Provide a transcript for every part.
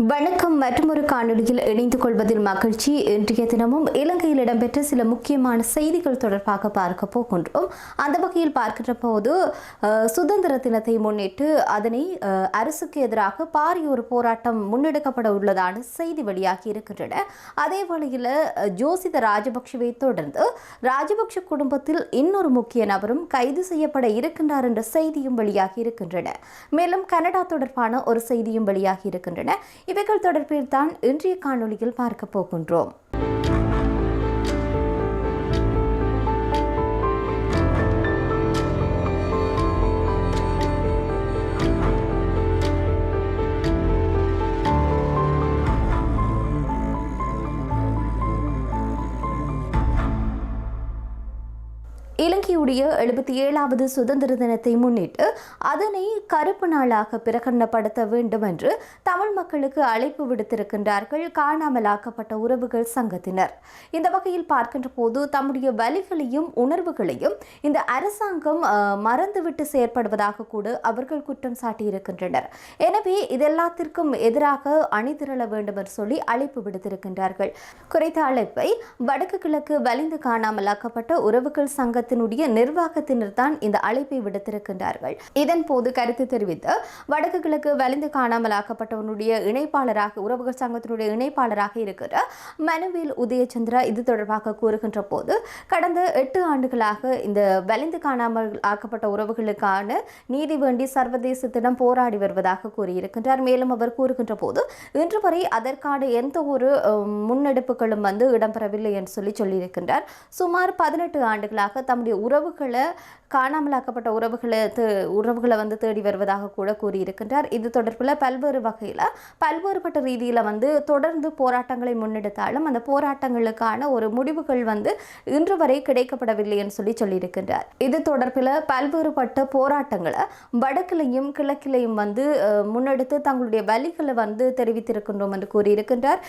வணக்கம். மற்றொரு காணொலியில் இணைந்து கொள்வதில் மகிழ்ச்சி. இன்றைய தினமும் இலங்கையில் இடம்பெற்ற சில முக்கியமான செய்திகள் தொடர்பாக பார்க்க போகின்றோம். அந்த வகையில் பார்க்கின்ற போது சுதந்திர தினத்தை முன்னிட்டு அதனை அரசுக்கு எதிராக பாரிய ஒரு போராட்டம் முன்னெடுக்கப்பட உள்ளதான செய்தி வெளியாகி இருக்கின்றன. அதே வேளையில் ஜோசித ராஜபக்ஷவை தொடர்ந்து ராஜபக்ஷ குடும்பத்தில் இன்னொரு முக்கிய நபரும் கைது செய்யப்பட இருக்கின்றார் என்ற செய்தியும் வெளியாகி இருக்கின்றன. மேலும் கனடா தொடர்பான ஒரு செய்தியும் வெளியாகி இருக்கின்றன. இவைகள் தொடர்பில் தான் இன்றைய காணொலியில் பார்க்க போகின்றோம். இலங்கையுடைய 77வது சுதந்திர தினத்தை முன்னிட்டு அதனை கருப்பு நாளாக பிரகடனப்படுத்த வேண்டும் என்று தமிழ் மக்களுக்கு அழைப்பு விடுத்திருக்கின்றார்கள் காணாமலாக்கப்பட்ட உறவுகள் சங்கத்தினர். இந்த வகையில் பார்க்கின்ற போது தம்முடைய வலிகளையும் உணர்வுகளையும் இந்த அரசாங்கம் மறந்துவிட்டு செயற்படுவதாக கூட அவர்கள் குற்றம் சாட்டியிருக்கின்றனர். எனவே இதெல்லாத்திற்கும் எதிராக அணிதிரள வேண்டும் என்று சொல்லி அழைப்பு விடுத்திருக்கின்றார்கள். குறித்த அழைப்பை வடக்கு கிழக்கு வலிந்து காணாமலாக்கப்பட்ட உறவுகள் சங்கத்தினுடைய நிர்வாகத்தினர் தான் இந்த அழைப்பை விடுத்திருக்கின்றார்கள். இதன் போது கருத்து தெரிவித்து வடக்கு கிழக்கு வலிந்து காணாமலாக்கப்பட்டவனுடைய இணைப்பாளராக உறவுகள் சங்கத்தினுடைய இணைப்பாளராக இருக்கிற மனுவேல் உதயச்சந்திரா இது தொடர்பாக கூறுகின்ற போது கடந்த 8 ஆண்டுகளாக இந்த வலிந்து காணாமல் ஆக்கப்பட்ட உறவுகளுக்கான நீதி வேண்டி சர்வதேசத்திடம் போராடி வருவதாக கூறியிருக்கின்றார். மேலும் அவர் கூறுகின்ற போது இன்று வரை அதற்கான எந்த ஒரு முன்னெடுப்புகளும் இடம்பெறவில்லை என்று சொல்லியிருக்கின்றார். சுமார் 18 ஆண்டுகளாக தம்முடைய உறவுகளை காணாமலாக்கப்பட்ட உறவுகளை தேடி வருவதாக கூட கூறியிருக்கின்றார். இது தொடர்பில் பல்வேறு வகையில் பல்வேறுபட்ட ரீதியில் தொடர்ந்து போராட்டங்களை முன்னெடுத்தாலும் அந்த போராட்டங்களுக்கான ஒரு முடிவுகள் இன்று வரை கிடைக்கப்படவில்லை என்று சொல்லியிருக்கின்றார். இது தொடர்பில் பல்வேறுபட்ட போராட்டங்களை வடக்கிலையும் கிழக்கிலையும் முன்னெடுத்து தங்களுடைய வலிகளை தெரிவித்திருக்கின்றோம் என்று கூறியிருக்கின்றார்.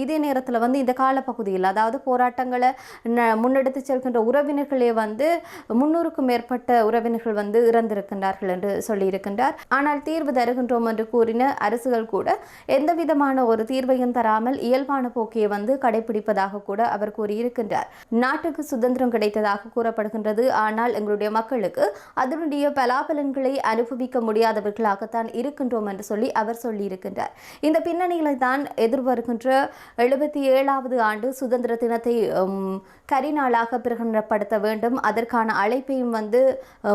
இதே நேரத்தில் இந்த காலப்பகுதியில் அதாவது போராட்டங்களை முன்னெடுத்து செல்கின்ற உறவினர்களே 300க்கும் மேற்பட்ட உறவினர்கள் இறந்திருக்கின்றார்கள் என்று சொல்லியிருக்கின்றார். ஆனால் தீர்வு தருகின்றோம் என்று கூறின அரசுகள் கூட எந்த விதமான ஒரு தீர்வையும் தராமல் இயல்பான போக்கையை கடைபிடிப்பதாக கூட அவர் கூறியிருக்கின்றார். நாட்டுக்கு சுதந்திரம் கிடைத்ததாக கூறப்படுகின்றது. ஆனால் எங்களுடைய மக்களுக்கு அதனுடைய பலாபலன்களை அனுபவிக்க முடியாதவர்களாகத்தான் இருக்கின்றோம் என்று அவர் சொல்லியிருக்கின்றார். இந்த பின்னணியில தான் எதிர்வருகின்ற 77வது ஆண்டு சுதந்திர தினத்தை கரிநாளாக பிரகடனப்படுத்த வேண்டும். அதற்கான அழைப்பையும்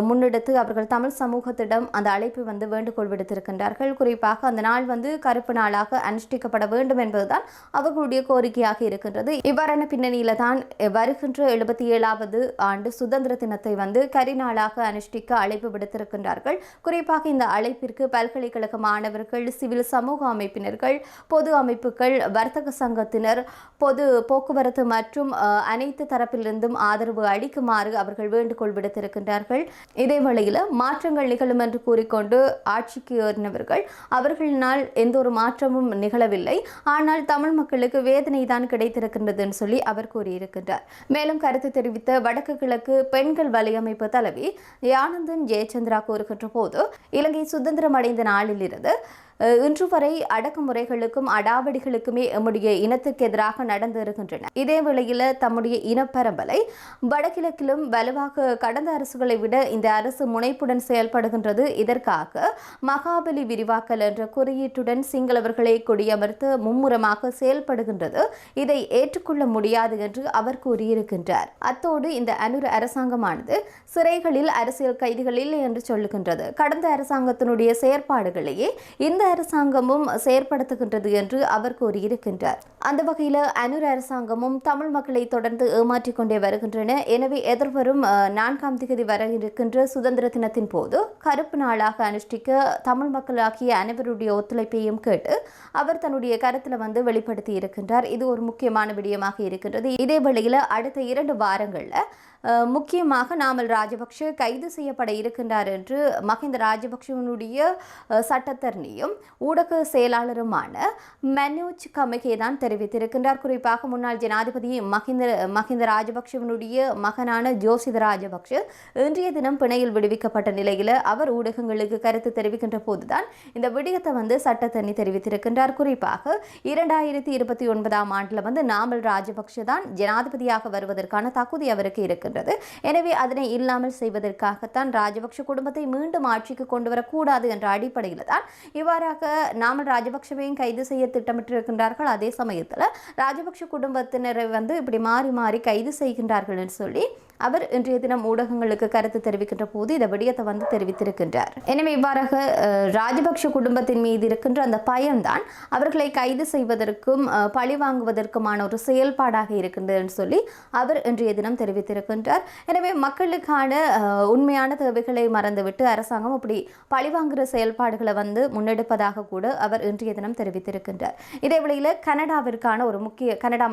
முன்னெடுத்து அவர்கள் தமிழ் சமூகத்திடம் அந்த அழைப்பை வேண்டுகோள் விடுத்திருக்கின்றார்கள். குறிப்பாக அந்த நாள் கருப்பு நாளாக அனுஷ்டிக்கப்பட வேண்டும் என்பதுதான் அவர்களுடைய கோரிக்கையாக இருக்கின்றது. இவ்வாறான பின்னணியில தான் வருகின்ற 77வது ஆண்டு சுதந்திர தினத்தை கரிநாளாக அனுஷ்டிக்க அழைப்பு விடுத்திருக்கின்றார்கள். குறிப்பாக இந்த அழைப்பிற்கு பல்கலைக்கழக மாணவர்கள், சிவில் சமூக அமைப்பினர்கள், பொது அமைப்புகள், வர்த்தக சங்கத்தினர், பொது போக்குவரத்து மற்றும் அனைத்து தரப்பிலிருந்தும் ஆதரவு அளிக்குமாறு அவர்கள் வேண்டுகோள் விடுத்திருக்கின்றார்கள். இதே வேளையில் மாற்றங்கள் நிகழும் என்று கூறிக்கொண்டு ஆட்சிக்கு ஏறினவர்கள் அவர்களினால் எந்த ஒரு மாற்றமும் நிகழவில்லை, ஆனால் தமிழ் மக்களுக்கு வேதனை தான் கிடைத்திருக்கின்றது என்று அவர் கூறியிருக்கின்றார். மேலும் கருத்து தெரிவித்த வடக்கு கிழக்கு பெண்கள் வலையமைப்பு தலைவி யானந்தன் ஜெயச்சந்திரா கூறுகின்ற போது இலங்கை சுதந்திரம் அடைந்த நாளில் இருந்து இன்று வரை அடக்குமுறைகளுக்கும் அடாவடிகளுக்குமே எம்முடைய இனத்துக்கு எதிராக நடந்து இருக்கின்றன. இதே வேளையில் தம்முடைய இனப்பரம்பலை வடகிழக்கிலும் வலுவாக கடந்த அரசுகளை விட இந்த அரசு முனைப்புடன் செயல்படுகின்றது. இதற்காக மகாபலி விரிவாக்கல் என்ற குறியீட்டுடன் சிங்களவர்களை கொடியமர்த்து மும்முரமாக செயல்படுகின்றது. இதை ஏற்றுக்கொள்ள முடியாது என்று அவர் கூறியிருக்கின்றார். அத்தோடு இந்த அனுர அரசாங்கமானது சிறைகளில் அரசியல் கைதிகள் இல்லை என்று சொல்லுகின்றது. கடந்த அரசாங்கத்தினுடைய செயற்பாடுகளையே இந்த அரசாங்கமும் செயற்படுத்துகின்றது என்று அவர் கூறியிருக்கின்றார். அந்த வகையில் அனுர அரசாங்கமும் தமிழ் மக்களை தொடர்ந்து ஏமாற்றிக் கொண்டே வருகின்றன. எனவே எதிர்வரும் 4ஆம் தேதி வர இருக்கின்ற சுதந்திர தினத்தின் போது கருப்பு நாளாக அனுஷ்டிக்க தமிழ் மக்களாகிய அனைவருடைய ஒத்துழைப்பையும் கேட்டு அவர் தன்னுடைய கருத்தில் வெளிப்படுத்தி இருக்கின்றார். இது ஒரு முக்கியமான விடயமாக இருக்கின்றது. இதே வேளையில் அடுத்த 2 வாரங்களில் முக்கியமாக நாமல் ராஜபக்ஷ கைது செய்யப்பட இருக்கின்றார் என்று மஹிந்த ராஜபக்ஷனுடைய சட்டத்தரணியும் ஊடக செயலாளருமான மனோஜ் கமகே தான் தெரிவித்திருக்கின்றார். குறிப்பாக முன்னாள் ஜனாதிபதி மஹிந்த ராஜபக்ஷவினுடைய மகனான ஜோசித ராஜபக்ஷ இன்றைய தினம் பிணையில் விடுவிக்கப்பட்ட நிலையில் அவர் ஊடகங்களுக்கு கருத்து தெரிவிக்கின்ற போதுதான் இந்த விடயத்தை சட்டத்தண்ணி தெரிவித்திருக்கின்றார். குறிப்பாக 2029ஆம் ஆண்டில் நாமல் ராஜபக்ஷ தான் ஜனாதிபதியாக வருவதற்கான தகுதி அவருக்கு இருக்கின்றது. எனவே அதனை இல்லாமல் செய்வதற்காகத்தான் ராஜபக்ஷ குடும்பத்தை மீண்டும் ஆட்சிக்கு கொண்டு வரக்கூடாது என்ற அடிப்படையில் தான் இவ்வாறாக நாமல் ராஜபக்ஷவையும் கைது செய்ய திட்டமிட்டிருக்கின்றார்கள். அதே சமயத்தில் ராஜபக்ஷ குடும்பத்தினரை இப்படி மாறி மாறி கைது செய்கின்றார்கள் என்று சொல்லி அவர் இன்றைய தினம் ஊடகங்களுக்கு கருத்து தெரிவிக்கின்ற போது இந்த விடயத்தை தெரிவித்திருக்கின்றார். எனவே இவ்வாறாக ராஜபக்ஷ குடும்பத்தின் மீது இருக்கின்ற அந்த பயம்தான் அவர்களை கைது செய்வதற்கும் பழி வாங்குவதற்குமான ஒரு செயல்பாடாக இருக்கின்றது என்று சொல்லி அவர் இன்றைய தினம் தெரிவித்திருக்கின்றார். எனவே மக்களுக்கான உண்மையான தேவைகளை மறந்துவிட்டு அரசாங்கம் அப்படி பழிவாங்குகிற செயல்பாடுகளை முன்னெடுப்பதாக கூட அவர் இன்றைய தினம் தெரிவித்திருக்கின்றார். இதே வேளையில் கனடா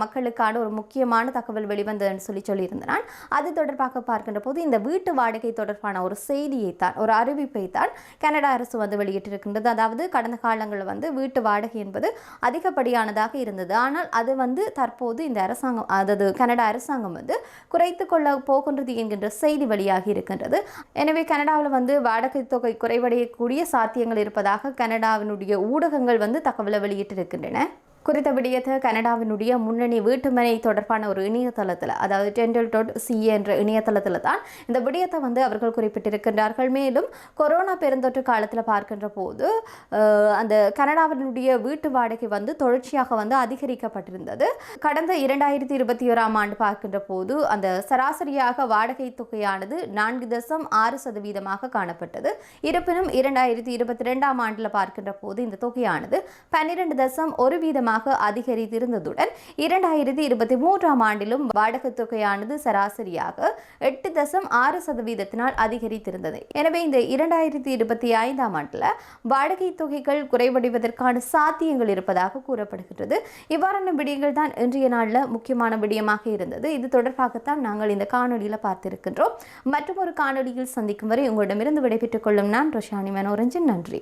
மக்களுக்கான ஒரு முக்கியமான தகவல் வெளிவந்ததுன்னு சொல்லியிருந்தான். அது தொடர்பாக பார்க்கின்ற போது இந்த வீட்டு வாடகை தொடர்பான ஒரு செய்தியை தான், ஒரு அறிவிப்பை தான் கனடா அரசு வெளியிட்டிருக்கின்றது. அதாவது கடந்த காலங்களில் வீட்டு வாடகை என்பது அதிகப்படியானதாக இருந்தது. ஆனால் அது தற்போது இந்த அரசாங்கம், அதாவது கனடா அரசாங்கம் குறைத்து கொள்ள போகின்றது என்கின்ற செய்தி வெளியாகி இருக்கின்றது. எனவே கனடாவில் வாடகை தொகை குறைவடையக்கூடிய சாத்தியங்கள் இருப்பதாக கனடாவினுடைய ஊடகங்கள் தகவலை வெளியிட்டிருக்கின்றன. குறித்த விடயத்தை கனடாவினுடைய முன்னணி வீட்டுமனை தொடர்பான ஒரு இணையதளத்தில், அதாவது tental.ca என்ற இணையதளத்தில் தான் இந்த விடயத்தை அவர்கள் குறிப்பிட்டிருக்கின்றார்கள். மேலும் கொரோனா பெருந்தொற்று காலத்தில் பார்க்கின்ற போது அந்த கனடாவினுடைய வீட்டு வாடகை தொடர்ச்சியாக அதிகரிக்கப்பட்டிருந்தது. கடந்த 2021ஆம் ஆண்டு பார்க்கின்ற போது அந்த சராசரியாக வாடகை தொகையானது 4.6% காணப்பட்டது. இருப்பினும் 2022ஆம் ஆண்டில் பார்க்கின்ற போது இந்த தொகையானது 12.1% அதிகரித்திருந்ததுடன் 2023ஆம் ஆண்டிலும் வாடகை தொகையானது சராசரியாக 8.6% அதிகரித்திருந்தது. எனவே இந்த 2025ஆம் ஆண்டில் வாடகை தொகைகள் குறைவடைவதற்கான சாத்தியங்கள் இருப்பதாக கூறப்படுகின்றது. இவ்வாறான விடயங்கள் தான் இன்றைய நாளில் முக்கியமான விடயமாக இருந்தது. இது தொடர்பாகத்தான் நாங்கள் இந்த காணொலியில் பார்த்திருக்கின்றோம். மற்றும் ஒரு காணொலியில் சந்திக்கும் வரை உங்களிடமிருந்து விடைபெற்றுக் கொள்ளும் நான் ரோஷானி மனோரஞ்சன். நன்றி.